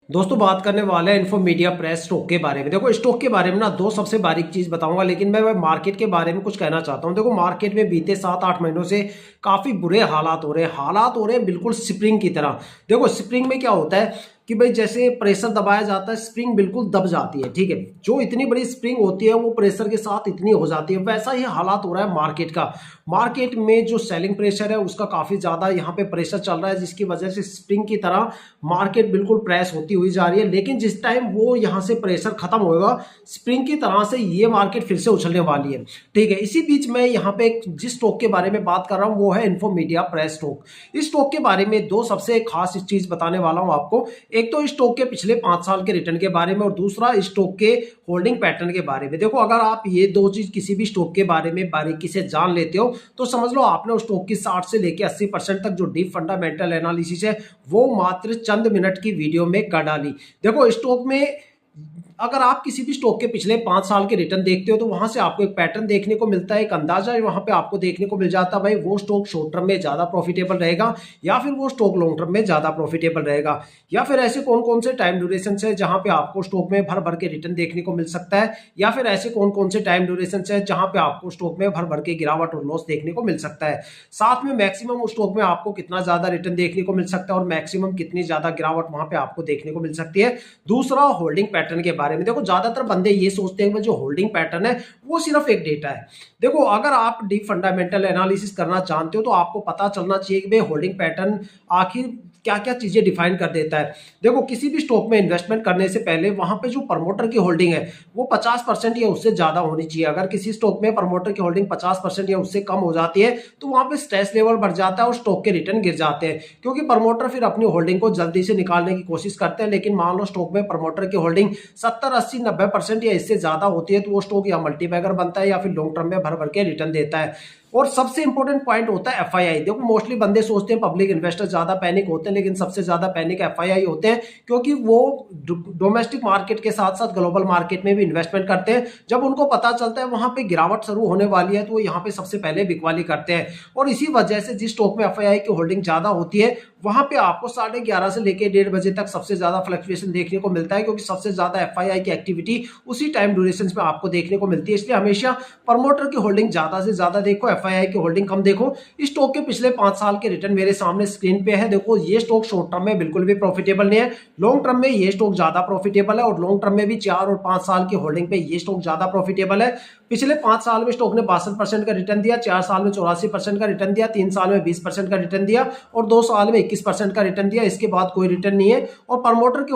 दोस्तों बात करने वाले हैं इन्फो मीडिया प्रेस स्टॉक के बारे में। देखो स्टॉक के बारे में ना दो सबसे बारीक चीज बताऊंगा, लेकिन मैं मार्केट के बारे में कुछ कहना चाहता हूं। देखो मार्केट में बीते 7-8 महीनों से काफी बुरे हालात हो रहे हैं बिल्कुल स्प्रिंग की तरह। देखो स्प्रिंग में क्या होता है कि भाई जैसे प्रेशर दबाया जाता है, स्प्रिंग बिल्कुल दब जाती है। ठीक है, जो इतनी बड़ी स्प्रिंग होती है वो प्रेशर के साथ इतनी हो जाती है। वैसा ही हालात हो रहा है मार्केट का। मार्केट में जो सेलिंग प्रेशर है उसका काफी ज्यादा यहाँ पे प्रेशर चल रहा है, जिसकी वजह से स्प्रिंग की तरह मार्केट बिल्कुल प्रेस होती हुई जा रही है। लेकिन जिस टाइम वो यहाँ से प्रेशर खत्म होगा, स्प्रिंग की तरह से ये मार्केट फिर से उछलने वाली है। ठीक है, इसी बीच में यहाँ पे जिस स्टॉक के बारे में बात कर रहा हूँ वो है इन्फो मीडिया प्रेस स्टॉक। इस स्टॉक के बारे में दो सबसे खास चीज बताने वाला हूँ आपको। एक तो स्टॉक के पिछले 5 साल के रिटर्न के बारे में, और दूसरा स्टॉक के होल्डिंग पैटर्न के बारे में। देखो अगर आप ये दो चीज किसी भी स्टॉक के बारे में बारीकी से जान लेते हो तो समझ लो आपने उस स्टॉक की 60 से लेकर 80% तक जो डीप फंडामेंटल एनालिसिस है वो मात्र चंद मिनट की वीडियो में कर डाली। देखो स्टॉक में अगर आप किसी भी स्टॉक के पिछले 5 साल के रिटर्न देखते हो तो वहां से आपको एक पैटर्न देखने को मिलता है, एक अंदाजा वहां पे आपको देखने को मिल जाता है भाई वो स्टॉक शॉर्ट टर्म में ज्यादा प्रॉफिटेबल रहेगा या फिर वो स्टॉक लॉन्ग टर्म में ज्यादा प्रॉफिटेबल रहेगा। या फिर ऐसे कौन कौन से टाइम ड्यूरेशन है जहां पे आपको स्टॉक में भर भर के रिटर्न देखने को मिल सकता है, या फिर ऐसे कौन कौन से टाइम ड्यूरेशन है जहां पे आपको स्टॉक में भर भर के गिरावट और लॉस देखने को मिल सकता है। साथ में मैक्सिमम उस स्टॉक में आपको कितना ज्यादा रिटर्न देखने को मिल सकता है और मैक्सिमम कितनी ज्यादा गिरावट वहां पे आपको देखने को मिल सकती है। दूसरा होल्डिंग पैटर्न के बारे में। देखो ज्यादातर बंदे ये सोचते हैं कि जो होल्डिंग पैटर्न है वो सिर्फ एक डेटा है। देखो अगर आप डीप फंडामेंटल एनालिसिस करना जानते हो तो आपको पता चलना चाहिए कि भाई होल्डिंग पैटर्न आखिर क्या क्या चीजें डिफाइन कर देता है। देखो किसी भी स्टॉक में इन्वेस्टमेंट करने से पहले वहां पे जो प्रमोटर की होल्डिंग है वो 50% या उससे ज्यादा होनी चाहिए। अगर किसी स्टॉक में प्रमोटर की होल्डिंग 50% या उससे कम हो जाती है तो वहां पे स्ट्रेस लेवल बढ़ जाता है और स्टॉक के रिटर्न गिर जाते हैं, क्योंकि प्रमोटर फिर अपनी होल्डिंग को जल्दी से निकालने की कोशिश करते हैं। लेकिन मान लो स्टॉक में प्रमोटर की होल्डिंग 70-80-90% या इससे ज्यादा होती है तो वो स्टॉक या मल्टीबैगर बनता है या फिर लॉन्ग टर्म में भर भर के रिटर्न देता है। और सबसे इंपॉर्टेंट पॉइंट होता है एफआईआई। देखो मोस्टली बंदे सोचते हैं पब्लिक इन्वेस्टर ज्यादा पैनिक होते हैं, लेकिन सबसे ज्यादा पैनिक एफआईआई होते हैं, क्योंकि वो डोमेस्टिक मार्केट के साथ साथ ग्लोबल मार्केट में भी इन्वेस्टमेंट करते हैं। जब उनको पता चलता है वहां पे गिरावट शुरू होने वाली है तो वो यहाँ पे सबसे पहले बिकवाली करते हैं। और इसी वजह से जिस स्टॉक में एफआईआई की होल्डिंग ज्यादा होती है वहां पे आपको 11:30 से लेकर 1:30 बजे तक सबसे ज्यादा फ्लक्चुएशन देखने को मिलता है, क्योंकि सबसे ज्यादा एफआईआई की एक्टिविटी उसी टाइम ड्यूरेशन में आपको देखने को मिलती है। इसलिए हमेशा प्रमोटर की होल्डिंग ज्यादा से ज्यादा देखो, एफआईआई की होल्डिंग कम देखो। इस स्टॉक के पिछले 5 साल के रिटर्न मेरे सामने स्क्रीन पे है। देखो ये स्टॉक शॉर्ट टर्म में बिल्कुल भी प्रॉफिटेबल नहीं है, लॉन्ग टर्म में ये स्टॉक ज्यादा प्रॉफिटेबल है, और लॉन्ग टर्म में भी 4 और 5 साल की होल्डिंग पे ये स्टॉक ज्यादा प्रॉफिटेबल है। पिछले 5 साल में स्टॉक ने 62% का रिटर्न दिया, 4 साल में 84% का रिटर्न दिया, 3 साल में 20% का रिटर्न दिया और 2 साल में 21% का रिटर्न दिया। इसके बाद कोई रिटर्न नहीं है। और प्रमोटर की